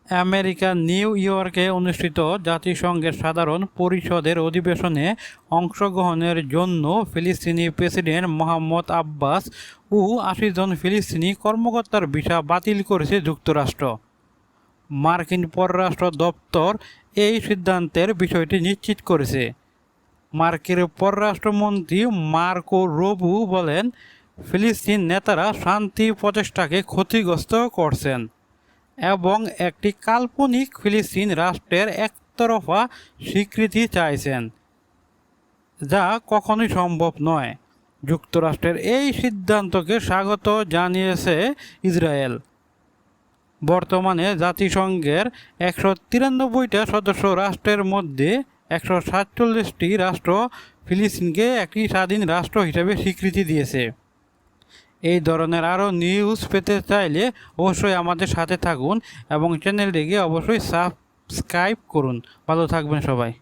আমেরিকার নিউ ইয়র্কে অনুষ্ঠিত জাতিসংঘের সাধারণ পরিষদের অধিবেশনে অংশগ্রহণের জন্য ফিলিস্তিনি প্রেসিডেন্ট মোহাম্মদ আব্বাস ও ৮০ জন ফিলিস্তিনি কর্মকর্তার ভিসা বাতিল করেছে যুক্তরাষ্ট্র। মার্কিন পররাষ্ট্র দপ্তর এই সিদ্ধান্তের বিষয়টি নিশ্চিত করেছে। মার্কিন পররাষ্ট্রমন্ত্রী মার্কো রুবিও বলেন, ফিলিস্তিন নেতারা শান্তি প্রচেষ্টাকে ক্ষতিগ্রস্ত করছেন এবং একটি কাল্পনিক ফিলিস্তিন রাষ্ট্রের একতরফা স্বীকৃতি চাইছেন, যা কখনোই সম্ভব নয়। যুক্তরাষ্ট্রের এই সিদ্ধান্তকে স্বাগত জানিয়েছে ইসরায়েল। বর্তমানে জাতিসংঘের ১৯৩টা সদস্য রাষ্ট্রের মধ্যে ১৪৭টি রাষ্ট্র ফিলিস্তিনকে একটি স্বাধীন রাষ্ট্র হিসেবে স্বীকৃতি দিয়েছে। এই ধরনের আরও নিউজ পেতে চাইলে অবশ্যই আমাদের সাথে থাকুন এবং চ্যানেলটিকে অবশ্যই সাবস্ক্রাইব করুন। ভালো থাকবেন সবাই।